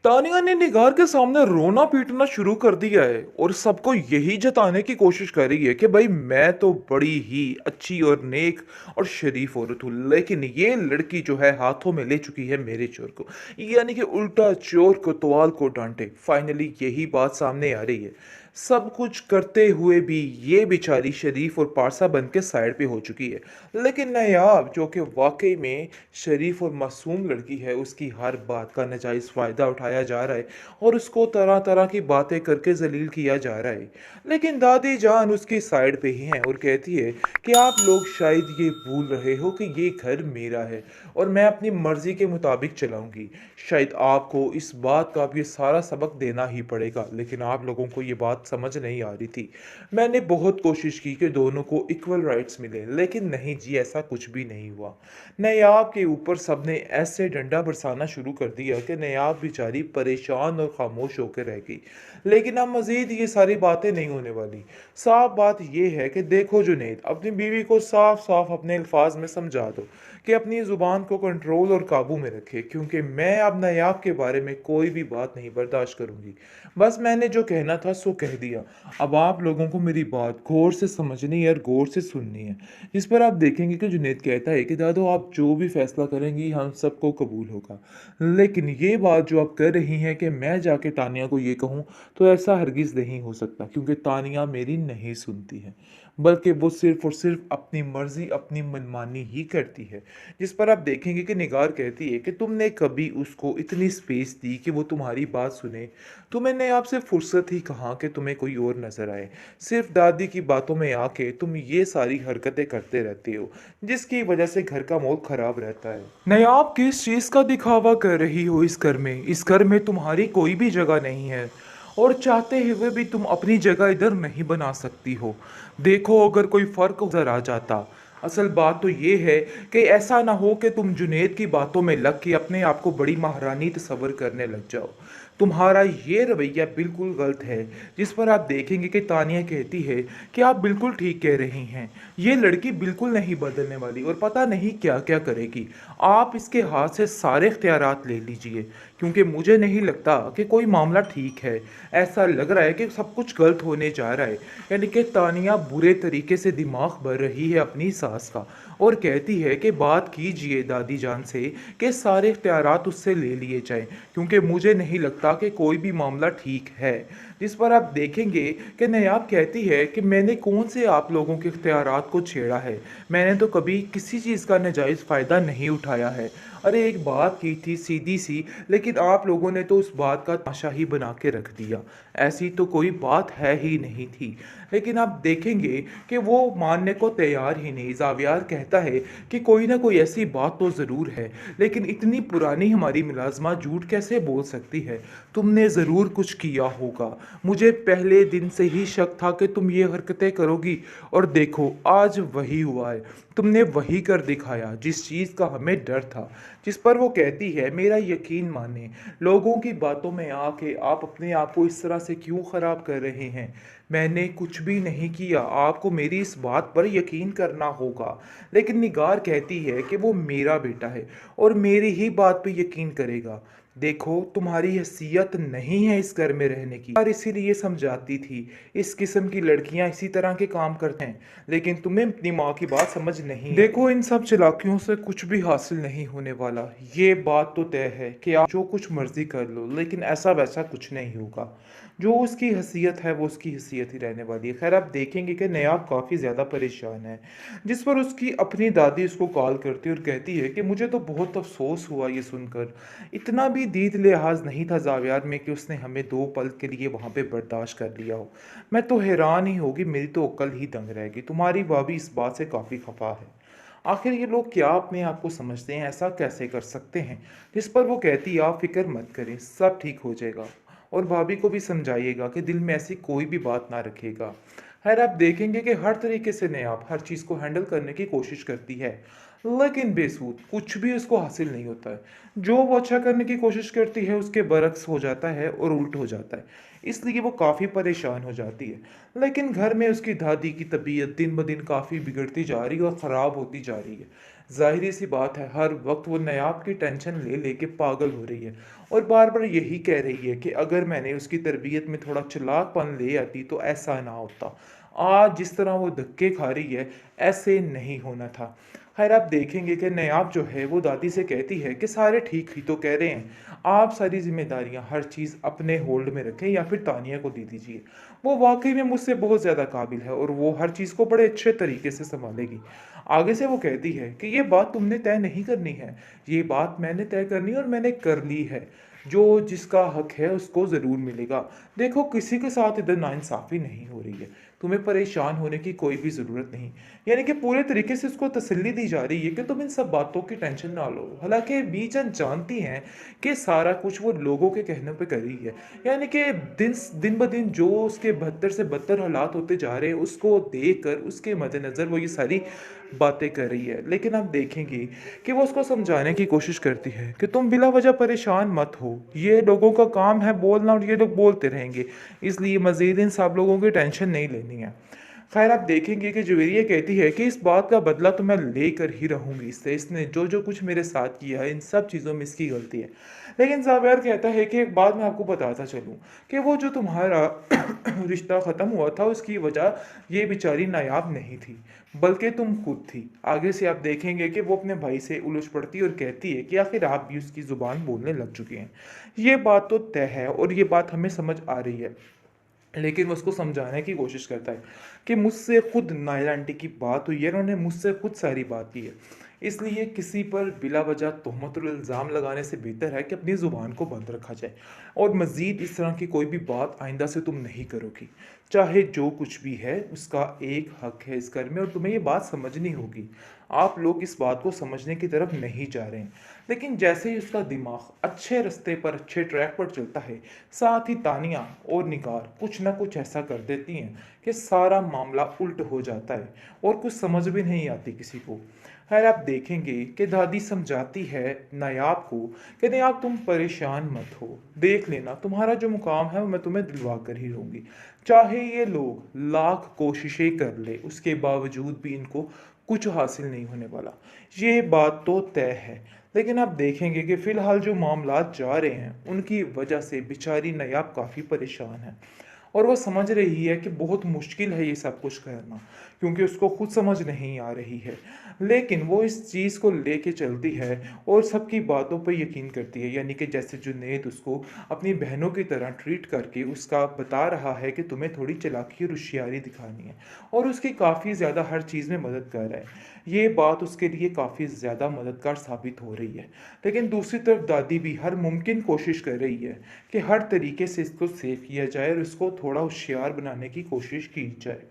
तानिया ने निगार के सामने रोना पीटना शुरू कर दिया है और सबको यही जताने की कोशिश कर रही है कि भाई मैं तो बड़ी ही अच्छी और नेक और शरीफ औरत हूँ, लेकिन ये लड़की जो है हाथों में ले चुकी है मेरे चोर को। यानी कि उल्टा चोर कोतवाल को डांटे। फाइनली यही बात सामने आ रही है। सब कुछ करते हुए भी ये बेचारी शरीफ और पारसा बन के साइड पे हो चुकी है। लेकिन नायाब जो कि वाकई में शरीफ और मासूम लड़की है, उसकी हर बात का नाजायज़ फ़ायदा उठाया जा रहा है और उसको तरह तरह की बातें करके जलील किया जा रहा है। लेकिन दादी जान उसकी साइड पे ही हैं और कहती है कि आप लोग शायद ये भूल रहे हो कि ये घर मेरा है और मैं अपनी मर्ज़ी के मुताबिक चलाऊंगी। शायद आपको इस बात का अब ये सारा सबक देना ही पड़ेगा, लेकिन आप लोगों को ये बात समझ नहीं आ रही थी। मैंने बहुत कोशिश की कि दोनों को इक्वल राइट्स मिले, लेकिन नहीं जी, ऐसा कुछ भी नहीं हुआ। नयाब के ऊपर सबने ऐसे डंडा बरसाना शुरू कर दिया कि नयाब बेचारी परेशान और खामोश होकर रह गई। लेकिन अब मज़ीद ये सारी बातें नहीं होने वाली। साफ बात यह है कि देखो जुनैद, अपनी बीवी को साफ साफ अपने अल्फाज में समझा दो कि अपनी ज़ुबान को कंट्रोल और काबू में रखे, क्योंकि मैं अब नायाब के बारे में कोई भी बात नहीं बर्दाश्त करूंगी। बस मैंने जो कहना था सो कह दिया। अब आप लोगों को मेरी बात गौर से समझनी है और गौर से सुननी है। इस पर आप देखेंगे कि जुनैद कहता है कि दादो, आप जो भी फैसला करेंगी हम सबको कबूल होगा, लेकिन ये बात जो आप कर रही हैं कि मैं जाके तानिया को ये कहूँ, तो ऐसा हरगिज़ नहीं हो सकता, क्योंकि तानिया मेरी नहीं सुनती है, बल्कि वो सिर्फ और सिर्फ अपनी मर्जी अपनी मनमानी ही करती है। जिस पर आप देखेंगे कि निगार कहती है कि तुमने कभी उसको इतनी स्पेस दी कि वो तुम्हारी बात सुने? तो मैंने आपसे फुर्सत ही कहाँ कि तुम्हें कोई और नजर आए। सिर्फ दादी की बातों में आके तुम ये सारी हरकतें करते रहते हो, जिसकी वजह से घर का माहौल खराब रहता है। नहीं, आप किस चीज़ का दिखावा कर रही हो? इस घर में तुम्हारी कोई भी जगह नहीं है और चाहते हुए भी तुम अपनी जगह इधर नहीं बना सकती हो। देखो, अगर कोई फ़र्क उधर आ जाता। असल बात तो ये है कि ऐसा ना हो कि तुम जुनैद की बातों में लग के अपने आप को बड़ी महारानी तस्वर करने लग जाओ। तुम्हारा ये रवैया बिल्कुल गलत है। जिस पर आप देखेंगे कि तानिया कहती है कि आप बिल्कुल ठीक कह रही हैं, ये लड़की बिल्कुल नहीं बदलने वाली और पता नहीं क्या क्या करेगी। आप इसके हाथ से सारे इख्तियारात ले लीजिए, क्योंकि मुझे नहीं लगता कि कोई मामला ठीक है। ऐसा लग रहा है कि सब कुछ गलत होने जा रहा है। यानी कि तानिया बुरे तरीके से दिमाग भर रही है अपनी सास का और कहती है कि बात कीजिए दादी जान से कि सारे इख्तियारात उससे ले लिए जाएं, क्योंकि मुझे नहीं लगता कि कोई भी मामला ठीक है। जिस पर आप देखेंगे कि नयाब कहती है कि मैंने कौन से आप लोगों के इख्तियारात को छेड़ा है, मैंने तो कभी किसी चीज़ का नाजायज़ फ़ायदा नहीं उठाया है। अरे एक बात की थी सीधी सी, लेकिन आप लोगों ने तो उस बात का तमाशा ही बना के रख दिया। ऐसी तो कोई बात है ही नहीं थी। लेकिन आप देखेंगे कि वो मानने को तैयार ही नहीं। जावियार कहता है कि कोई ना कोई ऐसी बात तो ज़रूर है, लेकिन इतनी पुरानी हमारी मुलाजमा झूठ कैसे बोल सकती है? तुमने ज़रूर कुछ किया होगा। मुझे पहले दिन से ही शक था कि तुम ये हरकतें करोगी, और देखो आज वही हुआ है। तुमने वही कर दिखाया जिस चीज़ का हमें डर था। जिस पर वो कहती है, मेरा यकीन माने, लोगों की बातों में आके आप अपने आप को इस तरह से क्यों ख़राब कर रहे हैं? मैंने कुछ भी नहीं किया, आपको मेरी इस बात पर यकीन करना होगा। लेकिन निगार कहती है कि वो मेरा बेटा है और मेरी ही बात पे यकीन करेगा। देखो, तुम्हारी हैसियत नहीं है इस घर में रहने की, और इसीलिए समझाती थी। इस किस्म की लड़कियां इसी तरह के काम करते हैं, लेकिन तुम्हें अपनी माँ की बात समझ नहीं। देखो, इन सब चालाकियों से कुछ भी हासिल नहीं होने वाला। ये बात तो तय है कि आप जो कुछ मर्जी कर लो, लेकिन ऐसा वैसा कुछ नहीं होगा। जो उसकी हैसियत है वो उसकी हैसियत ही रहने वाली है। खैर, आप देखेंगे कि नयाब काफ़ी ज़्यादा परेशान है। जिस पर उसकी अपनी दादी उसको कॉल करती है और कहती है कि मुझे तो बहुत अफसोस हुआ ये सुनकर। इतना भी दीद लिहाज नहीं था जावियार में कि उसने हमें 2 पल के लिए वहाँ पे बर्दाश्त कर लिया हो। मैं तो हैरान ही होगी, मेरी तो अक्ल ही दंग रहेगी। तुम्हारी भाभी इस बात से काफ़ी खफा है। आखिर ये लोग क्या अपने आप को समझते हैं, ऐसा कैसे कर सकते हैं? जिस पर वो कहती है, आप फिक्र मत करें, सब ठीक हो जाएगा, और भाभी को भी समझाइएगा कि दिल में ऐसी कोई भी बात ना रखेगा। खैर, आप देखेंगे कि हर तरीके से नयाब हर चीज़ को हैंडल करने की कोशिश करती है, लेकिन बेसूद कुछ भी उसको हासिल नहीं होता है। जो वो अच्छा करने की कोशिश करती है उसके बरक्स हो जाता है और उल्ट हो जाता है। इसलिए वो काफ़ी परेशान हो जाती है। लेकिन घर में उसकी दादी की तबीयत दिन ब दिन काफ़ी बिगड़ती जा रही है और ख़राब होती जा रही है। ज़ाहिर सी बात है, हर वक्त वो नयाब की टेंशन ले लेके पागल हो रही है और बार-बार यही कह रही है कि अगर मैंने उसकी तरबियत में थोड़ा चालाकपन ले आती तो ऐसा ना होता। आज जिस तरह वो धक्के खा रही है, ऐसे नहीं होना था। ख़ैर आप देखेंगे कि नायाब जो है वो दादी से कहती है कि सारे ठीक ही तो कह रहे हैं। आप सारी ज़िम्मेदारियाँ हर चीज़ अपने होल्ड में रखें या फिर तानिया को दे दीजिए। वो वाक़ई में मुझसे बहुत ज़्यादा काबिल है और वो हर चीज़ को बड़े अच्छे तरीके से सँभालेगी। आगे से वो कहती है कि ये बात तुमने तय नहीं करनी है, ये बात मैंने तय करनी है और मैंने कर ली है। जो जिसका हक है उसको ज़रूर मिलेगा। देखो किसी के साथ इधर नाइंसाफ़ी नहीं हो रही है। तुम्हें परेशान होने की कोई भी ज़रूरत नहीं। यानी कि पूरे तरीके से उसको तसल्ली दी जा रही है कि तुम इन सब बातों की टेंशन ना लो। हालाँकि बीचन जानती हैं कि सारा कुछ वो लोगों के कहने पे कर रही है। यानी कि दिन ब दिन जो उसके बदतर से बदतर हालात होते जा रहे हैं, उसको देखकर उसके मद्देनज़र वो ये सारी बातें कर रही है। लेकिन आप देखेंगी कि वो उसको समझाने की कोशिश करती है कि तुम बिला वजह परेशान मत हो। ये लोगों का काम है बोलना और ये लोग बोलते रहेंगे। इसलिए मज़ीद इन सब लोगों की टेंशन नहीं लेनी है। ख़ैर आप देखेंगे कि जुवेरिया कहती है कि इस बात का बदला तो मैं लेकर ही रहूँगी इससे। इसने जो-जो कुछ मेरे साथ किया है, इन सब चीज़ों में इसकी गलती है। लेकिन ज़ावेर कहता है कि एक बात मैं आपको बताता चलूँ कि वो जो तुम्हारा रिश्ता ख़त्म हुआ था उसकी वजह ये बेचारी नायाब नहीं थी, बल्कि तुम खुद थी। आगे से आप देखेंगे कि वो अपने भाई से उलझ पड़ती है और कहती है कि आखिर आप भी उसकी ज़ुबान बोलने लग चुके हैं। ये बात तो तय है और ये बात हमें समझ आ रही है। लेकिन वो उसको समझाने की कोशिश करता है कि मुझसे खुद नायला आंटी की बात हुई है, उन्होंने मुझसे खुद सारी बात की है। इसलिए किसी पर बिला वजह तोहमत और इल्ज़ाम लगाने से बेहतर है कि अपनी ज़ुबान को बंद रखा जाए और मज़ीद इस तरह की कोई भी बात आइंदा से तुम नहीं करोगी। चाहे जो कुछ भी है उसका एक हक है इस घर में और तुम्हें ये बात समझनी होगी। आप लोग इस बात को समझने की तरफ नहीं जा रहे हैं। लेकिन जैसे ही उसका दिमाग अच्छे रास्ते पर, अच्छे ट्रैक पर चलता है, साथ ही तानिया और निगार कुछ ना कुछ ऐसा कर देती हैं कि सारा मामला उल्ट हो जाता है और कुछ समझ भी नहीं आती किसी को। खैर आप देखेंगे कि दादी समझाती है नायाब को कि नायाब तुम परेशान मत हो, देख लेना तुम्हारा जो मुकाम है वो मैं तुम्हें दिलवा कर ही रहूँगी। चाहे ये लोग लाख कोशिशें कर ले उसके बावजूद भी इनको कुछ हासिल नहीं होने वाला। ये बात तो तय है। लेकिन आप देखेंगे कि फ़िलहाल जो मामलात जा रहे हैं उनकी वजह से बेचारी नायाब काफ़ी परेशान है और वो समझ रही है कि बहुत मुश्किल है ये सब कुछ करना क्योंकि उसको खुद समझ नहीं आ रही है। लेकिन वो इस चीज़ को लेके चलती है और सबकी बातों पर यकीन करती है। यानी कि जैसे जुनैद उसको अपनी बहनों की तरह ट्रीट करके उसका बता रहा है कि तुम्हें थोड़ी चालाकी और होशियारी दिखानी है और उसकी काफ़ी ज़्यादा हर चीज़ में मदद कर रहा है। ये बात उसके लिए काफ़ी ज़्यादा मददगार साबित हो रही है। लेकिन दूसरी तरफ दादी भी हर मुमकिन कोशिश कर रही है कि हर तरीके से इसको सेव किया जाए और इसको थोड़ा होशियार बनाने की कोशिश की जाए।